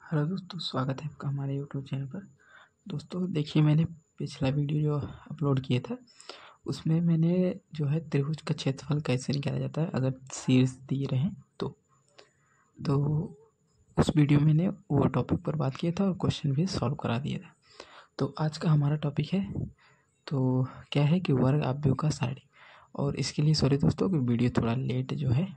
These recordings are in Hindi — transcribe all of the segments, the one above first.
हेलो दोस्तों, स्वागत है आपका हमारे यूट्यूब चैनल पर। दोस्तों देखिए, मैंने पिछला वीडियो जो अपलोड किया था उसमें मैंने जो है त्रिभुज का क्षेत्रफल कैसे निकाला जाता है अगर शीर्ष दिए रहें तो उस वीडियो में मैंने वो टॉपिक पर बात किया था और क्वेश्चन भी सॉल्व करा दिया था। तो आज का हमारा टॉपिक है तो क्या है कि वर्ग आव्यूह का सारणी। और इसके लिए सॉरी दोस्तों कि वीडियो थोड़ा लेट जो है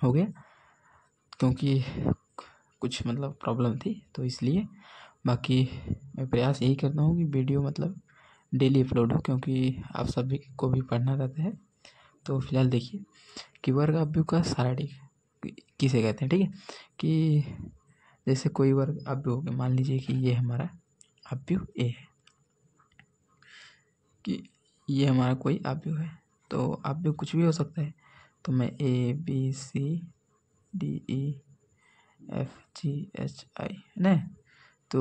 हो गया, क्योंकि कुछ प्रॉब्लम थी तो इसलिए। बाकी मैं प्रयास यही करता हूँ कि वीडियो डेली अपलोड हो, क्योंकि आप सभी को भी पढ़ना रहता है। तो फिलहाल देखिए कि वर्ग आव्यूह का सारणी किसे कहते हैं। ठीक है, कि जैसे कोई वर्ग आव्यूह हो गया, मान लीजिए कि ये हमारा आव्यूह ए है, कि ये हमारा कोई आव्यूह है। तो आव्यूह कुछ भी हो सकता है, तो मैं A B C D E F G H I है ना। तो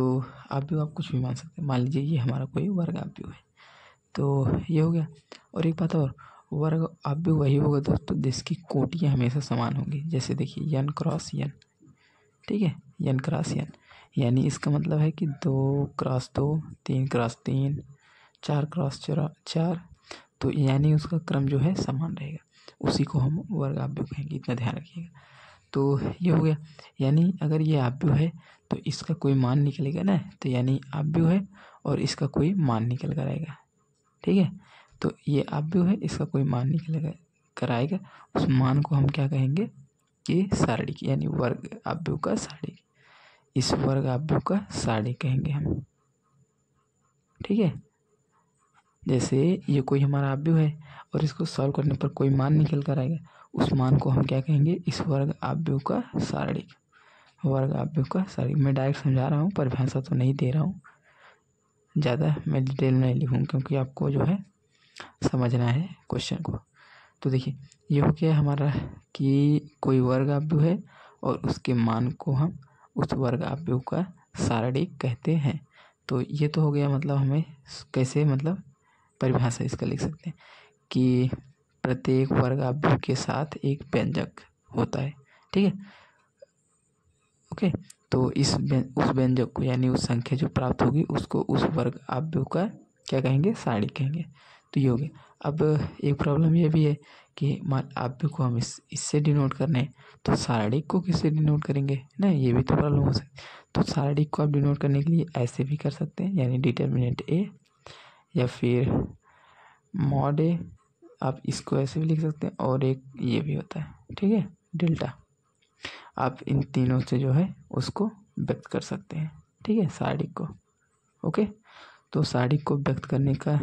आव्यूह आप कुछ भी मान सकते हैं। मान लीजिए ये हमारा कोई वर्ग आव्यूह है, तो ये हो गया। और एक बात और, वर्ग आव्यूह वही होगा दोस्तों जिसकी कोटियाँ हमेशा समान होंगी। जैसे देखिए n क्रॉस n, ठीक है, n क्रॉस n, यानी इसका मतलब है कि 2x2, 3x3, 4x4, तो यानी उसका क्रम जो है समान रहेगा, उसी को हम वर्ग आव्यूह कहेंगे। इतना ध्यान रखिएगा। तो ये हो गया, यानी अगर ये आव्यूह है तो इसका कोई मान निकलेगा ना, तो यानी आव्यूह है और इसका कोई मान निकल कर आएगा। ठीक है, तो ये आव्यूह है, इसका कोई मान निकलेगा कर आएगा, उस मान को हम क्या कहेंगे कि सारणी, यानी वर्ग आव्यूह का सारणी। इस वर्ग आव्यूह का सारणी कहेंगे हम। ठीक है, जैसे ये कोई हमारा आव्यूह है और इसको सॉल्व करने पर कोई मान निकल कर आएगा, उस मान को हम क्या कहेंगे, इस वर्ग आव्यूह का सारणी। वर्ग आव्यूह का सारणी मैं डायरेक्ट समझा रहा हूँ, परिभाषा तो नहीं दे रहा हूँ, ज़्यादा मैं डिटेल में नहीं लिखूँ क्योंकि आपको जो है समझना है क्वेश्चन को। तो देखिए ये हो गया हमारा कि कोई वर्ग आव्यूह है और उसके मान को हम उस वर्ग आव्यूह का सारणी कहते हैं। तो ये तो हो गया, हमें कैसे परिभाषा इसका लिख सकते हैं कि प्रत्येक वर्ग आव्यूह के साथ एक व्यंजक होता है। ठीक है, ओके। तो उस व्यंजक को, यानी उस संख्या जो प्राप्त होगी उसको उस वर्ग आव्यूह का क्या कहेंगे, सारणी कहेंगे। तो ये हो गया। अब एक प्रॉब्लम ये भी है कि मान आव्यूह को हम इससे डिनोट करने हैं, तो सारणी को किससे डिनोट करेंगे ना, ये भी तो प्रॉब्लम हो सकती है। तो सारणी को आप डिनोट करने के लिए ऐसे भी कर सकते हैं, यानी डिटर्मिनेंट ए, या फिर मॉड ए, आप इसको ऐसे भी लिख सकते हैं। और एक ये भी होता है, ठीक है, डेल्टा। आप इन तीनों से जो है उसको व्यक्त कर सकते हैं। ठीक है, सारणी को। ओके, तो सारणी को व्यक्त करने का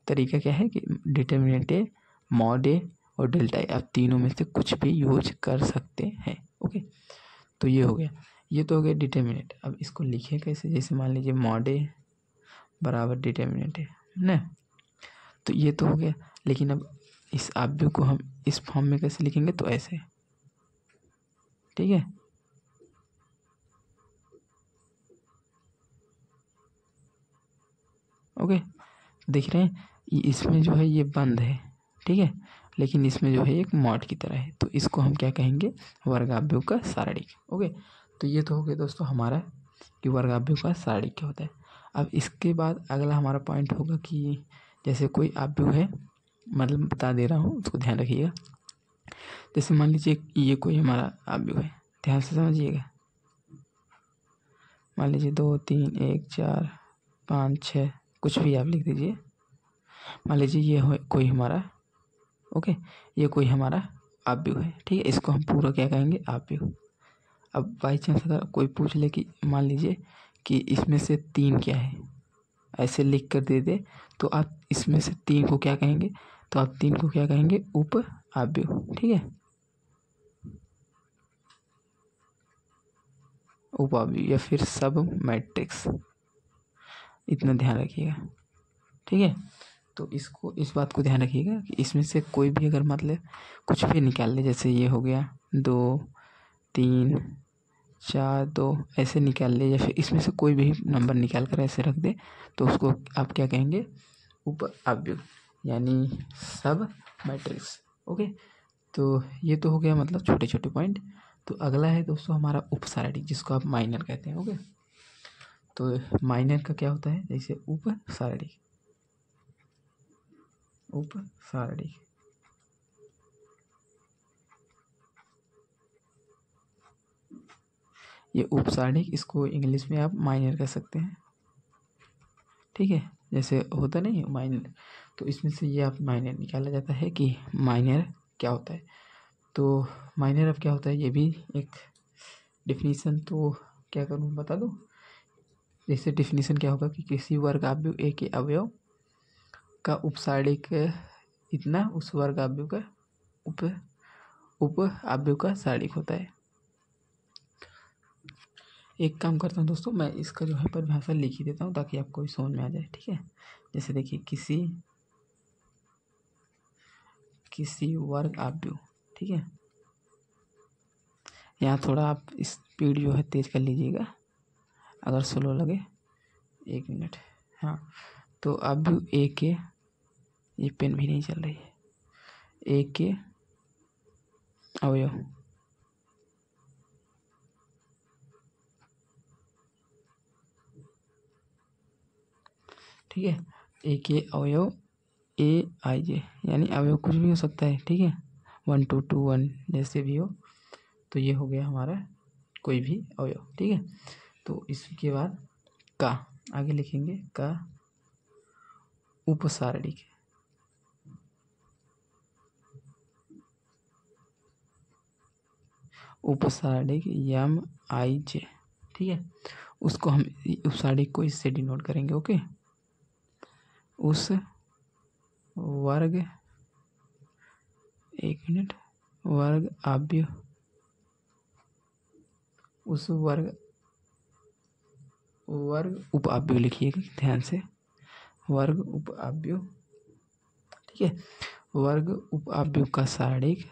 तरीका क्या है कि डिटर्मिनेंट ए, मॉड ए और डेल्टा ए, आप तीनों में से कुछ भी यूज कर सकते हैं। ओके, तो ये हो गया, ये तो हो गया डिटर्मिनेंट। अब इसको लिखें कैसे, जैसे मान लीजिए मॉड ए बराबर डिटर्मिनेंट है ना, तो ये तो हो गया। लेकिन अब इस आव्यूह को हम इस फॉर्म में कैसे लिखेंगे, तो ऐसे। ठीक है, ओके, देख रहे हैं इसमें जो है ये बंद है, ठीक है, लेकिन इसमें जो है एक मॉड की तरह है, तो इसको हम क्या कहेंगे, वर्ग आव्यूह का सारणी। ओके, तो ये तो हो गया दोस्तों हमारा कि वर्ग आव्यूह का सारणी क्या होता है। अब इसके बाद अगला हमारा पॉइंट होगा कि जैसे कोई आव्यूह है, बता दे रहा हूँ, उसको ध्यान रखिएगा। जैसे मान लीजिए ये कोई हमारा आव्यूह है, ध्यान से समझिएगा। मान लीजिए 2 3 1 4 5 6, कुछ भी आप लिख दीजिए। मान लीजिए ये हो कोई हमारा, ओके, ये कोई हमारा आव्यूह है। ठीक है, इसको हम पूरा क्या कहेंगे, आव्यूह। अब बाई चांस अगर कोई पूछ ले कि मान लीजिए कि इसमें से 3 क्या है, ऐसे लिख कर दे दे, तो आप इसमें से 3 को क्या कहेंगे, तो आप 3 को क्या कहेंगे, उप आव्यूह। ठीक है, उप आव्यूह या फिर सब मैट्रिक्स, इतना ध्यान रखिएगा। ठीक है, तो इस बात को ध्यान रखिएगा कि इसमें से कोई भी अगर कुछ भी निकाल ले, जैसे ये हो गया 2 3 4 2, ऐसे निकाल ले, या फिर इसमें से कोई भी नंबर निकाल कर ऐसे रख दे, तो उसको आप क्या कहेंगे, उप आव्यूह, यानी सब मैट्रिक्स। ओके, तो ये तो हो गया छोटे छोटे पॉइंट। तो अगला है दोस्तों हमारा उपसारणी, जिसको आप माइनर कहते हैं। ओके, तो माइनर का क्या होता है, जैसे उपसारणी, उपसारणी ये उपसारणी, इसको इंग्लिश में आप माइनर कह सकते हैं। ठीक है, जैसे होता नहीं माइनर, तो इसमें से ये आप माइनर निकाला जाता है कि माइनर क्या होता है। तो माइनर अब क्या होता है, ये भी एक डिफिनीशन, तो क्या करूँ बता दूँ। जैसे डिफिनीशन क्या होगा कि किसी वर्ग आव्यूह ए के अवयव का उपसारणिक इतना उस वर्ग आव्यूह का उप आव्यूह का सारणिक होता है। एक काम करता हूँ दोस्तों, मैं इसका जो है परिभाषा लिख ही देता हूँ ताकि आपको भी समझ में आ जाए। ठीक है, जैसे देखिए किसी वर्ग आव्यूह, ठीक है, यहाँ थोड़ा आप स्पीड जो है तेज कर लीजिएगा अगर स्लो लगे। 1 मिनट। हाँ, तो आव्यूह ए के, ये पेन भी नहीं चल रही है, ए के अवयव, ठीक है, ए के अवयव ए आई जे, यानी अवयव कुछ भी हो सकता है। ठीक है, 1 2 2 1 जैसे भी हो, तो ये हो गया हमारा कोई भी अवयव। ठीक है, तो इसके बाद का आगे लिखेंगे का उपसारणिक, उपसारणिक यम आई जे। ठीक है, उसको हम उपसारणिक को इससे डिनोट करेंगे। ओके, उस वर्ग, 1 मिनट, वर्ग आव्यूह, उस वर्ग उप आव्यूह लिखिएगा ध्यान से, वर्ग उप आव्यूह। ठीक है, वर्ग उप आव्यूह का सारणिक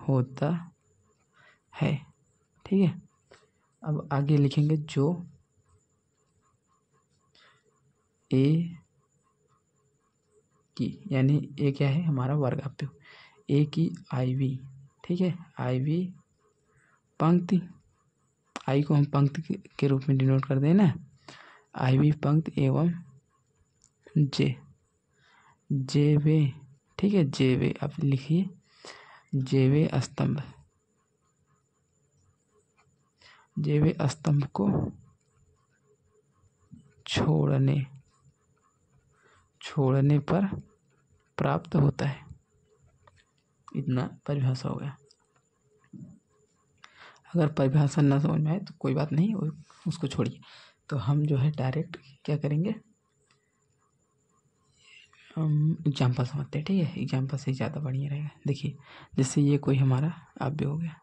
होता है। ठीक है, अब आगे लिखेंगे जो ए की, यानी ए क्या है हमारा वर्ग आव्यूह, ए की आई वी। ठीक है, आई वी पंक्ति, आई को हम पंक्ति के रूप में डिनोट कर दें ना, आई वी पंक्ति एवं जे वे। ठीक है, जे वे आप लिखिए, जे वे स्तंभ, जे वे स्तंभ को छोड़ने पर प्राप्त होता है। इतना परिभाषा हो गया। अगर परिभाषा न समझ में आए तो कोई बात नहीं, उसको छोड़िए। तो हम जो है डायरेक्ट क्या करेंगे, हम एग्जाम्पल समझते हैं। ठीक है, एग्जाम्पल से ज़्यादा बढ़िया रहेगा। देखिए, जैसे ये कोई हमारा आव्यूह हो गया,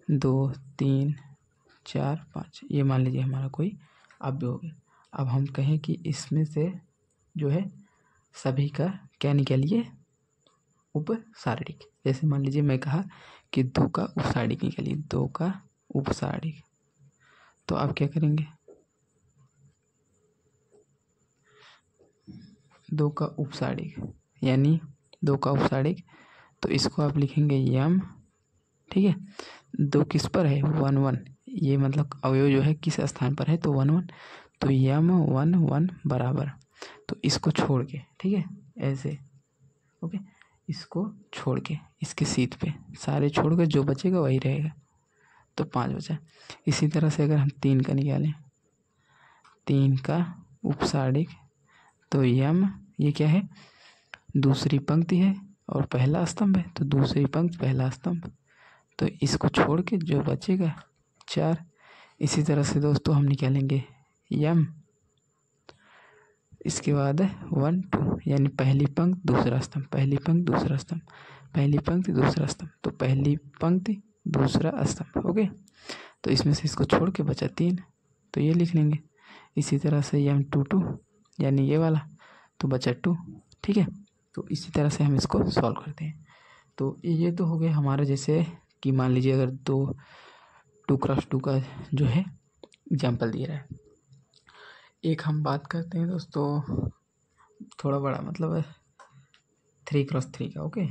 2 3 4 5, ये मान लीजिए हमारा कोई आव्यूह हो गया। अब हम कहें कि इसमें से जो है सभी का क्या निकालिए, उपसारणिक। जैसे मान लीजिए मैं कहा कि 2 का उपसारणिक निकालिए, 2 का उपसारणिक, तो आप क्या करेंगे, 2 का उपसारणिक यानी 2 का उपसारणिक, तो इसको आप लिखेंगे यम। ठीक है, 2 किस पर है, 1 1, ये मतलब अवयव जो है किस स्थान पर है, तो 1 1, तो यम 1 1 बराबर, तो इसको छोड़ के, ठीक है, ऐसे। ओके, इसको छोड़ के इसके सीध पे सारे छोड़ कर जो बचेगा वही रहेगा, तो 5 बचा। इसी तरह से अगर हम 3 का निकालें, 3 का उपसारणिक, तो यम, ये क्या है, दूसरी पंक्ति है और पहला स्तंभ है, तो दूसरी पंक्ति पहला स्तंभ, तो इसको छोड़ के जो बचेगा 4। इसी तरह से दोस्तों हम निकालेंगे यम, इसके बाद 1 2, यानी पहली पंक्ति दूसरा स्तंभ, पहली पंक्ति दूसरा स्तंभ, पहली पंक्ति दूसरा स्तंभ, तो पहली पंक्ति दूसरा स्तंभ। ओके, तो इसमें से इसको छोड़ के बचा 3, तो ये लिख लेंगे। इसी तरह से यम 2 2, यानी ये वाला, तो बचा 2। ठीक है, तो इसी तरह से हम इसको सॉल्व करते हैं। तो ये तो हो गया हमारा, जैसे कि मान लीजिए अगर 2 क्रॉस 2 का जो है एग्जाम्पल दिया रहा है। एक हम बात करते हैं दोस्तों थोड़ा बड़ा मतलब 3x3 का। ओके,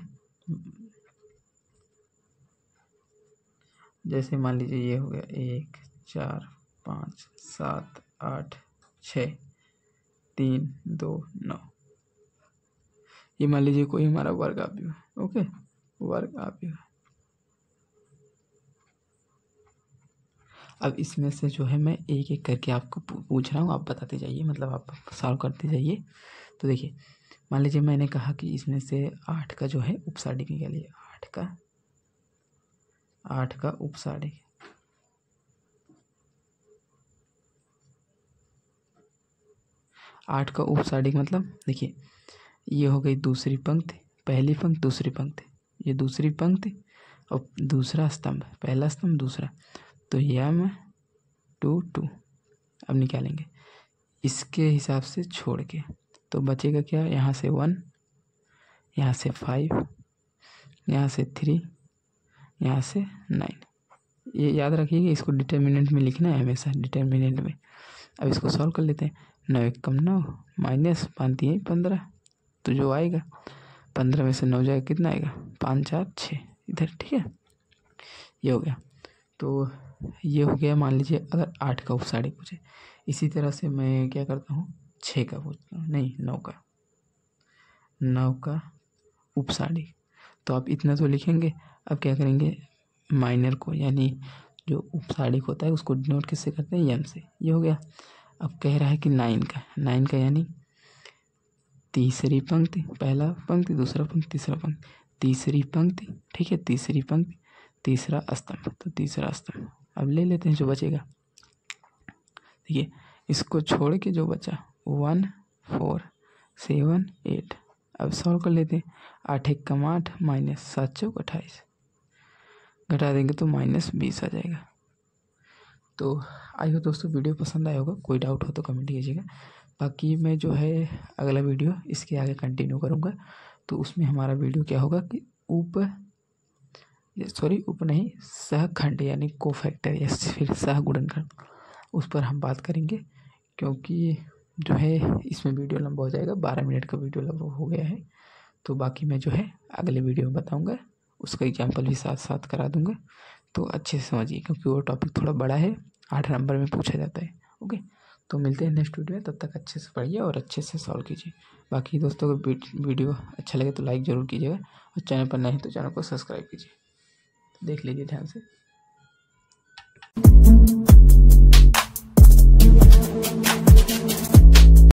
जैसे मान लीजिए ये हो गया 1 4 5 7 8 6 3 2 9, ये मान लीजिए कोई हमारा वर्ग आव्यूह है। ओके, वर्ग आव्यूह। अब इसमें से जो है मैं एक एक करके आपको पूछ रहा हूँ, आप बताते जाइए, मतलब आप सॉल्व करते जाइए। तो देखिए, मान लीजिए मैंने कहा कि इसमें से 8 का जो है उपसाडिक निकालिए। 8 का उपसाडिक, आठ का उपसाडिक मतलब देखिए, ये हो गई दूसरी पंक्ति, पहली पंक्ति दूसरी पंक्ति, ये दूसरी पंक्ति और दूसरा स्तंभ, पहला स्तंभ दूसरा, तो यम 2 2। अब निकालेंगे इसके हिसाब से छोड़ के, तो बचेगा क्या, यहाँ से 1, यहाँ से 5, यहाँ से 3, यहाँ से 9। ये याद रखिएगा, इसको डिटर्मिनेंट में लिखना है हमेशा, डिटर्मिनेंट में। अब इसको सॉल्व कर लेते हैं। 9 1 9 माइनस 5 3 15, तो जो आएगा 15 में से 9 जाएगा कितना आएगा, 5 4 6 इधर। ठीक है, ये हो गया। तो ये हो गया, मान लीजिए अगर 8 का उपसाडिक पूछे। इसी तरह से मैं क्या करता हूँ, 6 का पूछता हूँ, नहीं 9 का उपसाडिक। तो आप इतना तो लिखेंगे। अब क्या करेंगे, माइनर को यानी जो उपसाडिक होता है उसको डिनोट किससे करते हैं, यम से। ये हो गया। अब कह रहा है कि 9 का यानी तीसरी पंक्ति, पहला पंक्ति दूसरा पंक्ति तीसरा पंक्ति, तीसरी पंक्ति। ठीक है, तीसरी पंक्ति तीसरा स्तंभ, तो तीसरा स्तंभ। अब ले लेते हैं जो बचेगा। देखिए, इसको छोड़ के जो बचा 1 4 7 8। अब सॉल्व कर लेते हैं। 8 1 8 माइनस 7 4 28, घटा देंगे तो -20 आ जाएगा। तो आई हो दोस्तों, वीडियो पसंद आया होगा। कोई डाउट हो तो कमेंट कीजिएगा। बाकी मैं जो है अगला वीडियो इसके आगे कंटिन्यू करूँगा। तो उसमें हमारा वीडियो क्या होगा कि उप नहीं, सहखंड यानी कोफैक्टर या फिर सहगुणनखंड, उस पर हम बात करेंगे। क्योंकि जो है इसमें वीडियो लंबा हो जाएगा, 12 मिनट का वीडियो लंबा हो गया है। तो बाकी मैं जो है अगले वीडियो में बताऊँगा, उसका एग्जाम्पल भी साथ साथ करा दूँगा। तो अच्छे से समझिए, क्योंकि वो टॉपिक थोड़ा बड़ा है, 8 नंबर में पूछा जाता है। ओके, तो मिलते हैं नेक्स्ट वीडियो में। तब तक अच्छे से पढ़िए और अच्छे से सॉल्व कीजिए। बाकी दोस्तों को वीडियो अच्छा लगे तो लाइक ज़रूर कीजिएगा, और चैनल पर नए हैं तो चैनल को सब्सक्राइब कीजिए। देख लीजिए ध्यान से।